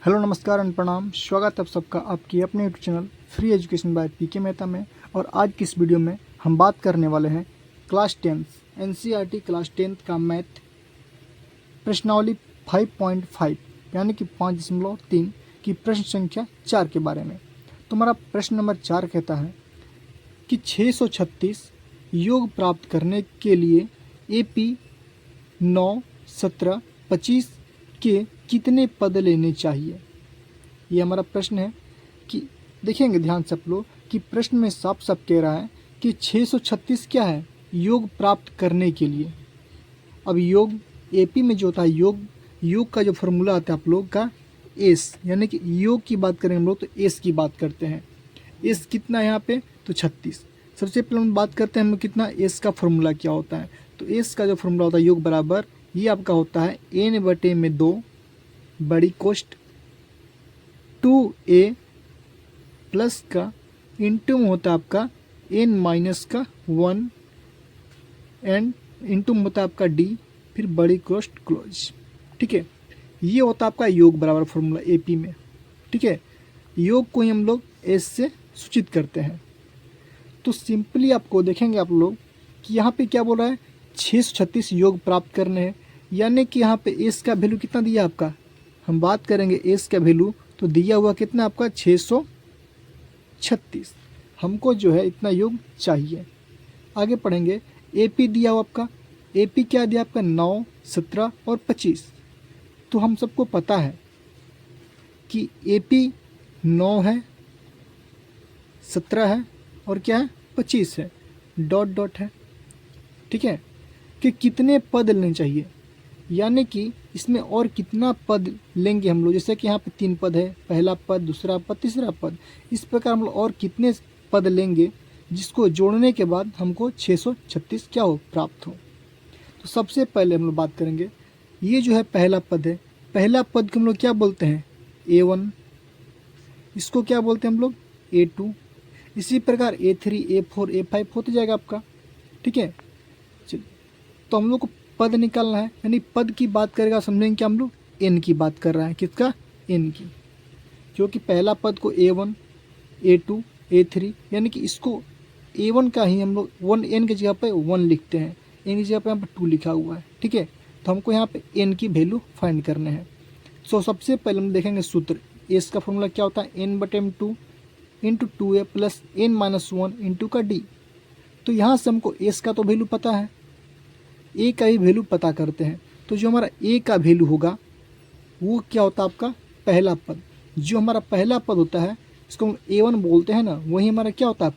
Hello नमस्कार and प्रणाम। स्वागत है आप सबका आपकी अपने YouTube channel free education by PK Mehta में। और आज की इस वीडियो में हम बात करने वाले हैं क्लास 10 एनसीईआरटी क्लास 10 का मैथ प्रश्नावली 5.5 यानी कि 5.3 की प्रश्न संख्या 4 के बारे में। तो हमारा प्रश्न नंबर 4 कहता है कि 636 योग प्राप्त करने के लिए AP 9, 17, 25 के कितने पद लेने चाहिए। ये हमारा प्रश्न है कि देखेंगे ध्यान से आप लोग कि प्रश्न में साफ साफ कह रहा है कि 636 क्या है, योग प्राप्त करने के लिए। अब योग एपी में जो होता है योग का जो फॉर्मूला आता है आप लोग का एस, यानी कि योग की बात करें हम लोग तो एस की बात करते हैं। एस कितना है यहाँ पे तो 36। सबसे पहले हम बात करते हैं हम कितना एस का फॉर्मूला क्या होता है। तो एस का जो फॉर्मूला होता है योग बराबर ये आपका होता है n/2 बड़ी कोष्ट 2a प्लस का इंटू में होता है आपका n-1 एंड इंटू में होता है आपका d फिर बड़ी कोष्ट क्लोज। ठीक है, ये होता है आपका योग बराबर फॉर्मूला एपी में। ठीक है, योग को ही हम लोग एस से सूचित करते हैं। तो सिंपली आपको देखेंगे आप लोग कि यहाँ पे क्या बोल रहा है 636 योग प्राप्त करने हैं, यानी कि यहाँ पे एस का वैल्यू कितना दिया आपका, हम बात करेंगे एस का वैल्यू तो दिया हुआ कितना आपका 636। हमको जो है इतना योग चाहिए। आगे पढ़ेंगे एपी दिया हुआ आपका, एपी क्या दिया आपका 9, 17 और 25। तो हम सबको पता है कि एपी 9 है, 17 है और क्या है 25 है, डॉट डॉट है। ठीक है, कि कितने पद लेने चाहिए, यानी कि इसमें और कितना पद लेंगे हम लोग। जैसे कि यहाँ पे 3 पद है, पहला पद, दूसरा पद, तीसरा पद। इस प्रकार हम लोग और कितने पद लेंगे जिसको जोड़ने के बाद हमको 636 क्या हो प्राप्त हो। तो सबसे पहले हम लोग बात करेंगे ये जो है पहला पद है, पहला पद को हम लोग क्या बोलते हैं A1, इसको क्या बोलते हैं हम लोग A2। इसी प्रकार A3, A4, A5 होते जाएगा आपका। ठीक है, तो हम लोग को पद निकालना है, यानी पद की बात करेगा समझेंगे कि हम लोग n की बात कर रहे हैं। किसका n की, क्योंकि पहला पद को A1, A2, A3 यानी कि इसको A1 का ही हम लोग 1n की जगह पे 1 लिखते हैं, n की जगह पे यहाँ पर 2 लिखा हुआ है। ठीक है, तो हमको यहाँ पे n की वैल्यू फाइंड करने हैं। सो सबसे पहले हम देखेंगे सूत्र, एस का फॉर्मूला क्या होता है n/2 into 2a plus n-1 into का d। तो यहाँ से हमको एस का तो वैल्यू पता है, ए का ही वैल्यू पता करते हैं। तो जो हमारा ए का वैल्यू होगा वो क्या होता है आपका पहला पद। जो हमारा पहला पद होता है इसको हम A1 बोलते हैं ना, वही हमारा क्या होता है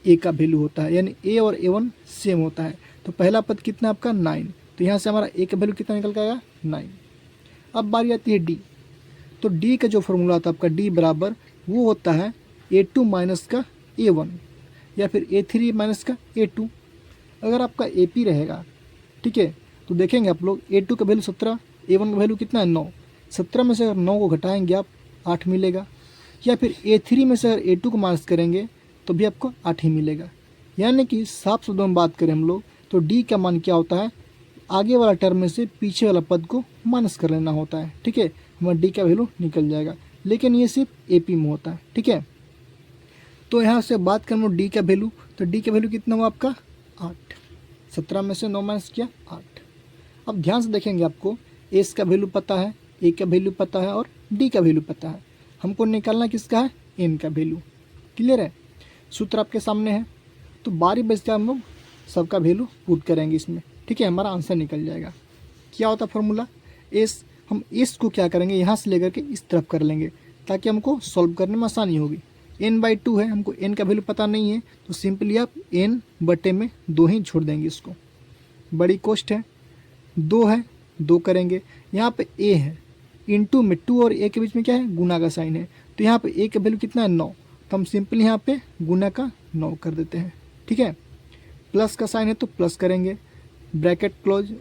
ए का वैल्यू होता है, यानी ए और A1 सेम होता है। तो पहला पद कितना आपका 9, तो यहाँ से हमारा ए का वैल्यू कितना निकल के आएगा 9। अब बारी आती है डी। तो डी का जो फॉर्मूला आता है आपका डी बराबर वो होता है A2 माइनस का A1 या फिर A3 माइनस का A2। अगर आपका AP रहेगा, ठीक है, तो देखेंगे आप लोग A2 का वैल्यू 17, A1 का वैल्यू कितना है 9। 17 में से अगर 9 को घटाएंगे आप 8 मिलेगा, या फिर A3 में से अगर A2 को माइनस करेंगे तो भी आपको 8 ही मिलेगा। यानी कि साफ शब्दों में बात करें हम लोग तो D का मान क्या होता है, आगे वाला टर्म में से पीछे वाला पद को माइनस कर लेना होता है। ठीक है, हमारा D का वैल्यू निकल जाएगा, लेकिन ये सिर्फ AP में होता है। ठीक है, तो यहाँ से बात करें हम D का वैल्यू, तो D का वैल्यू कितना हुआ आपका 8। 17 में से 9 माइनस किया 8। अब ध्यान से देखेंगे आपको एस का वैल्यू पता है, ए का वैल्यू पता है और डी का वैल्यू पता है। हमको निकालना किसका है एन का वैल्यू। क्लियर है, सूत्र आपके सामने है। तो बारी बचता हम लोग सबका वैल्यू पुट करेंगे इसमें। ठीक है, हमारा आंसर निकल जाएगा। क्या होता है फॉर्मूला एस, हम एस को क्या करेंगे यहाँ से लेकर के इस तरफ कर लेंगे ताकि हमको सॉल्व करने में आसानी होगी। n/2 है, हमको n का वैल्यू पता नहीं है तो सिंपली आप n/2 ही छोड़ देंगे। इसको बड़ी कोष्ट है 2 है, 2 करेंगे, यहाँ पे a है इंटू में 2 और a के बीच में क्या है गुना का साइन है, तो यहाँ पे a का वैल्यू कितना है 9, तो हम सिंपली यहाँ पे गुना का 9 कर देते हैं। ठीक है, प्लस का साइन है तो प्लस करेंगे, ब्रैकेट क्लोज।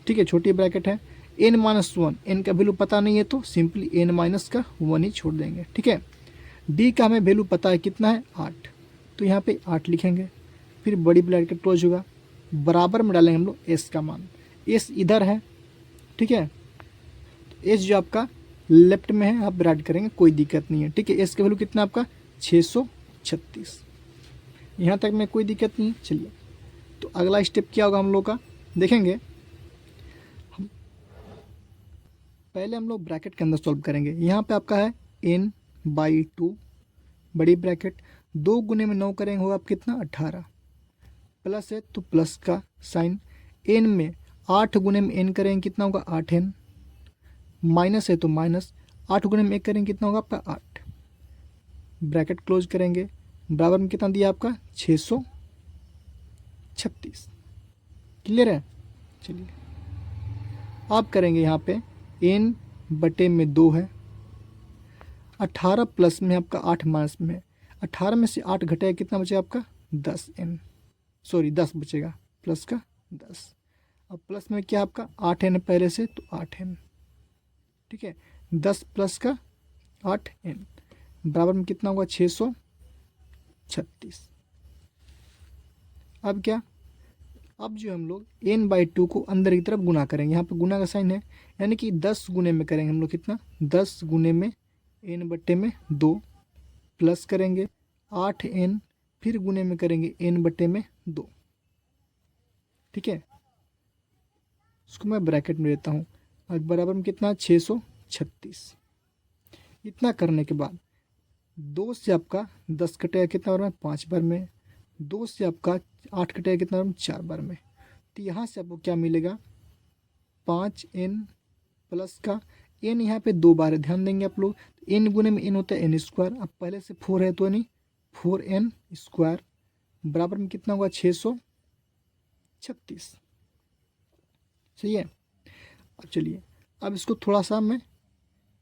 ठीक है, छोटी ब्रैकेट है, n-1, n का वैल्यू पता नहीं है तो सिंपली n-1 ही छोड़ देंगे। ठीक है, डी का हमें वैल्यू पता है कितना है 8, तो यहाँ पे 8 लिखेंगे, फिर बड़ी ब्रैकेट क्लोज होगा, बराबर में डालेंगे हम लोग एस का मान। एस इधर है, ठीक है, तो एस जो आपका लेफ्ट में है, आप राइट करेंगे कोई दिक्कत नहीं है, ठीक है। एस का वैल्यू कितना आपका 636, यहाँ तक में कोई दिक्कत नहीं है। चलिए, तो अगला स्टेप क्या होगा हम लोग का देखेंगे। पहले हम लोग ब्रैकेट के अंदर सॉल्व करेंगे। यहाँ पे आपका है n/2 बड़ी ब्रैकेट, 2 गुने में 9 करेंगे होगा आप कितना 18, प्लस है तो प्लस का साइन, n में 8 गुने में n करेंगे कितना होगा 8n, माइनस है तो माइनस 8 गुने में 1 करेंगे कितना होगा आपका 8, ब्रैकेट क्लोज करेंगे, बराबर में कितना दिया आपका 636। क्लियर है। चलिए आप करेंगे यहाँ पे n/2 है, 18 प्लस में आपका 8 माइनस में, 18 में से 8 घटेगा कितना बचेगा आपका 10n, सॉरी 10 बचेगा, प्लस का 10। अब प्लस में क्या आपका 8n पहले से तो 8n, ठीक है, 10 प्लस का 8n, बराबर में कितना होगा 636। अब क्या, अब जो हम लोग n/2 को अंदर की तरफ गुना करेंगे, यहाँ पे गुना का साइन है, यानी कि 10 गुने में करेंगे हम लोग कितना 10 गुने में n/2 प्लस करेंगे 8n, फिर गुने में करेंगे n/2, ठीक है। उसको मैं ब्रैकेट में देता हूँ, अब बराबर में कितना 636। इतना करने के बाद 2 से आपका 10 कटेगा कितना बार में 5 बार में, 2 से आपका 8 कटेगा कितना बार में 4 बार में, तो यहाँ से आपको क्या मिलेगा 5n प्लस का n, यहाँ पे 2 बार है, ध्यान देंगे आप लोग, n गुने में n होता है n², अब पहले से 4 है तो नहीं 4n², बराबर में कितना होगा 636। सही है। अब चलिए, अब इसको थोड़ा सा मैं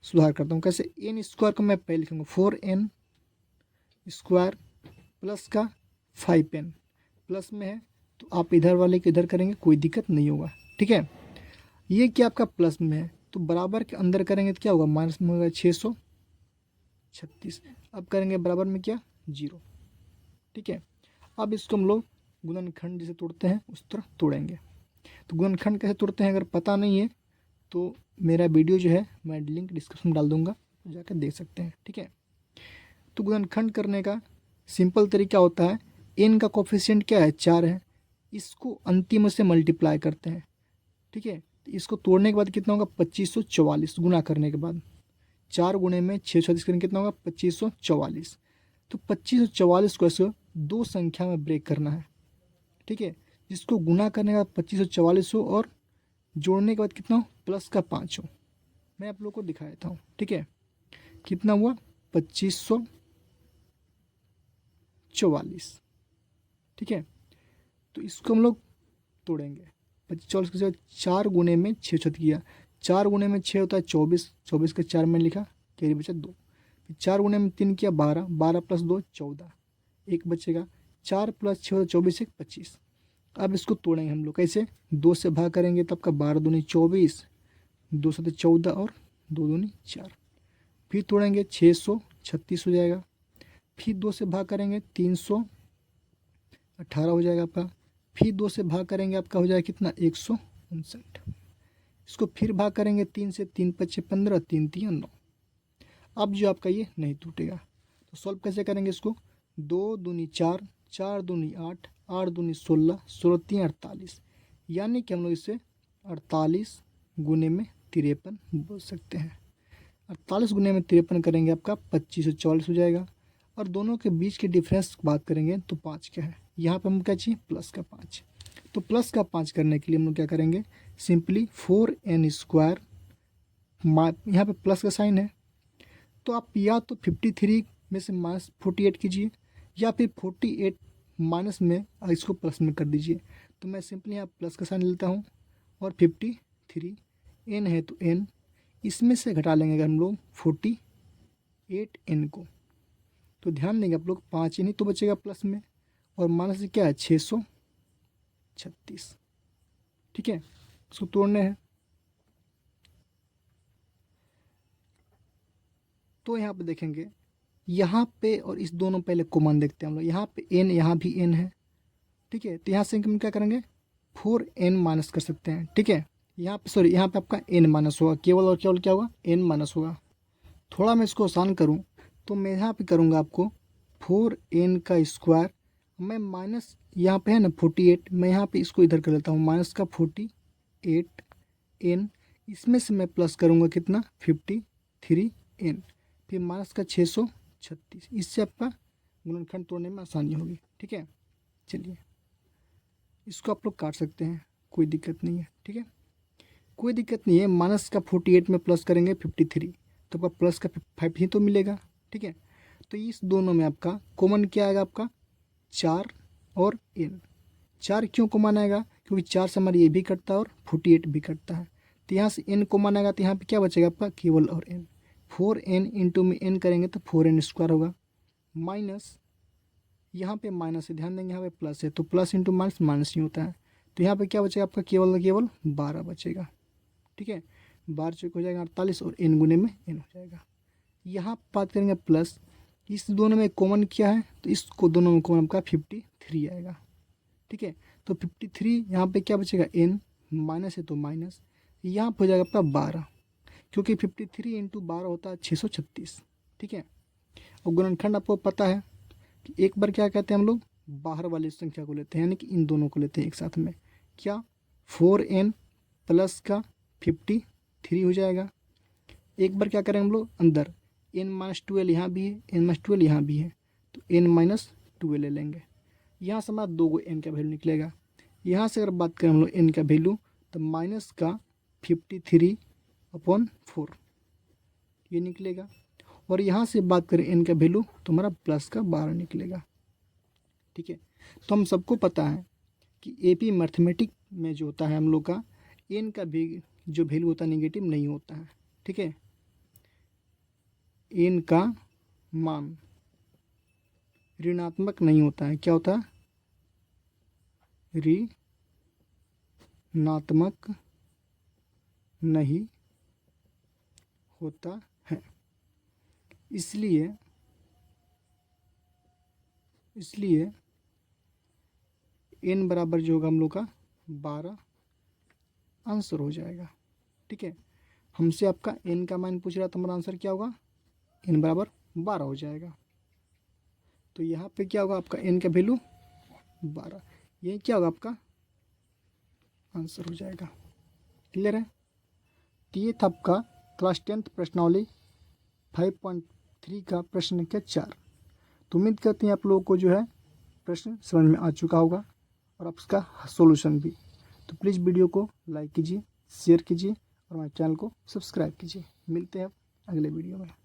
सुधार करता हूँ, कैसे n² को मैं पहले लिखूँगा 4n² प्लस का 5n, प्लस में है तो आप इधर वाले के इधर करेंगे कोई दिक्कत नहीं होगा, ठीक है। ये क्या आपका प्लस में है तो बराबर के अंदर करेंगे तो क्या होगा माइनस में होगा 636। अब करेंगे बराबर में क्या 0, ठीक है। अब इसको हम लोग गुणनखंड जैसे तोड़ते हैं उस तरह तोड़ेंगे। तो गुणनखंड कैसे तोड़ते हैं अगर पता नहीं है तो मेरा वीडियो जो है मैं लिंक डिस्क्रिप्शन में डाल दूंगा, तो जाकर देख सकते हैं, ठीक है। तो गुणनखंड करने का सिंपल तरीका होता है, n का कोफिशिएंट क्या है 4 है, इसको अंतिम से मल्टीप्लाई करते हैं, ठीक है। तो इसको तोड़ने के बाद कितना होगा 2544, गुना करने के बाद 4 गुने में 636 करेंगे कितना होगा 2544। तो 2544 को ऐसे 2 संख्या में ब्रेक करना है, ठीक है, जिसको गुना करने का 2544 हो और जोड़ने के बाद कितना हो प्लस का 5 हो। मैं आप लोग को दिखा देता हूँ, ठीक है, कितना हुआ 2544, ठीक है। तो इसको हम लोग तोड़ेंगे, 2544 के साथ 4 गुने में 6 किया, 4 गुने में 6 होता है 24, 24 के 4 में लिखा, कैरी बचा 2, फिर 4 गुने में 3 किया 12, 12 प्लस 2 14, 1 बचेगा, 4 प्लस 6 होता 24 1 25। अब इसको तोड़ेंगे हम लोग कैसे, 2 से भाग करेंगे तब का 12 दूनी 24, 2 से 14 और 2 दूनी 4, फिर तोड़ेंगे 636 हो जाएगा, फिर 2 से भाग करेंगे 318 हो जाएगा आपका, फिर 2 से भाग करेंगे आपका हो जाएगा कितना 159, इसको फिर भाग करेंगे 3 से, 3 5 15, 3 3 9। अब जो आपका ये नहीं टूटेगा तो सॉल्व कैसे करेंगे इसको, 2 दूनी 4, 4 दूनी 8, 8 दूनी 16, 16 3 48, यानी कि हम लोग इसे 48 गुने में 53 बोल सकते हैं। 48 गुने में 53 करेंगे आपका 2544 हो जाएगा, और दोनों के बीच के डिफरेंस की बात करेंगे तो 5 क्या है, यहाँ पे हम क्या चाहिए प्लस का 5। तो प्लस का 5 करने के लिए हम लोग क्या करेंगे, सिंपली 4n², यहाँ पे प्लस का साइन है तो आप या तो 53 में से माइनस 48 कीजिए, या फिर 48 माइनस में इसको प्लस में कर दीजिए। तो मैं सिंपली यहाँ प्लस का साइन लेता हूँ और 53, n है तो n, इसमें से घटा लेंगे अगर हम लोग 48n को, तो ध्यान देंगे आप लोग 5 n ही तो बचेगा प्लस में, और माइनस से क्या है 636, ठीक है। इसको तोड़ने हैं तो यहाँ पे देखेंगे, यहाँ पे और इस दोनों पहले कॉमन देखते हैं हम लोग, यहाँ पे n, यहाँ भी n है, ठीक है। तो यहाँ से हम क्या करेंगे 4n माइनस कर सकते हैं, ठीक है, यहाँ पे सॉरी यहाँ पे आपका n माइनस होगा, केवल और केवल क्या होगा, n माइनस होगा। थोड़ा मैं इसको आसान करूँ तो मैं यहाँ पे करूँगा आपको 4n का स्क्वायर, मैं माइनस यहाँ पे है ना 48, मैं यहाँ पे इसको इधर कर लेता हूँ माइनस का 48n, इसमें से मैं प्लस करूँगा कितना 53n, फिर माइनस का 636, इससे आपका गुणनखंड तोड़ने में आसानी होगी। ठीक है, चलिए इसको आप लोग काट सकते हैं, कोई दिक्कत नहीं है। ठीक है, कोई दिक्कत नहीं है। माइनस का 48 में प्लस करेंगे 53, तो आपका प्लस का 5 ही तो मिलेगा। ठीक है, तो इस दोनों में आपका कॉमन क्या आएगा, आपका 4 और n। 4 क्यों कॉमन आएगा, क्योंकि 4 से हमारा ये भी कटता है और 48 भी कटता है, तो यहाँ से n कॉमन आएगा, तो यहाँ पे क्या बचेगा आपका केवल और n। 4n इंटू में n करेंगे तो 4n स्क्वायर होगा, माइनस यहाँ पे माइनस है, ध्यान देंगे यहाँ पे प्लस है, तो प्लस इंटू माइनस माइनस ही होता है, तो यहाँ पे क्या बचेगा आपका केवल केवल 12 बचेगा। ठीक है, 12 चौक हो जाएगा 48 और n गुने में n हो जाएगा। यहाँ बात करेंगे प्लस, इस दोनों में कॉमन क्या है, तो इसको दोनों में कॉमन आपका 53 आएगा। ठीक है, तो 53 यहाँ पे क्या बचेगा n, माइनस है तो माइनस, यहाँ पे हो जाएगा आपका 12, क्योंकि 53 इंटू 12 होता है 636। ठीक है, और गुणनखंड आपको पता है कि एक बार क्या कहते हैं हम लोग, बाहर वाली संख्या को लेते हैं, यानी कि इन दोनों को लेते हैं एक साथ में, क्या 4n प्लस का 53 हो जाएगा। एक बार क्या करें हम लोग अंदर, n माइनस 12 यहाँ भी है, n माइनस 12 यहाँ भी है, तो n माइनस 12 ले लेंगे, यहाँ से हमारा 2 n का वैल्यू निकलेगा। यहाँ से अगर बात करें हम लोग n का वैल्यू, तो माइनस का 53/4 ये निकलेगा, और यहाँ से बात करें n का वैल्यू तो हमारा प्लस का 12 निकलेगा। ठीक है, तो हम सबको पता है कि एपी मैथमेटिक में जो होता है हम लोग का n का भी जो वैल्यू होता है नेगेटिव नहीं होता है। ठीक है, n का मान ऋणात्मक नहीं होता है, क्या होता है, ऋणात्मक नहीं होता है। इसलिए n बराबर जो होगा हम लोग का 12 आंसर हो जाएगा। ठीक है, हमसे आपका n का मान पूछ रहा तो हमारा आंसर क्या होगा, n बराबर 12 हो जाएगा। तो यहाँ पे क्या होगा आपका n का वैल्यू 12, यही क्या होगा आपका आंसर हो जाएगा। क्लियर है, तो ये था आपका क्लास 10th प्रश्नावली 5.3 का प्रश्न संख्या 4। तो उम्मीद करते हैं आप लोगों को जो है प्रश्न समझ में आ चुका होगा और आप उसका सॉल्यूशन भी। तो प्लीज़ वीडियो को लाइक कीजिए, शेयर कीजिए और हमारे चैनल को सब्सक्राइब कीजिए। मिलते हैं अगले वीडियो में।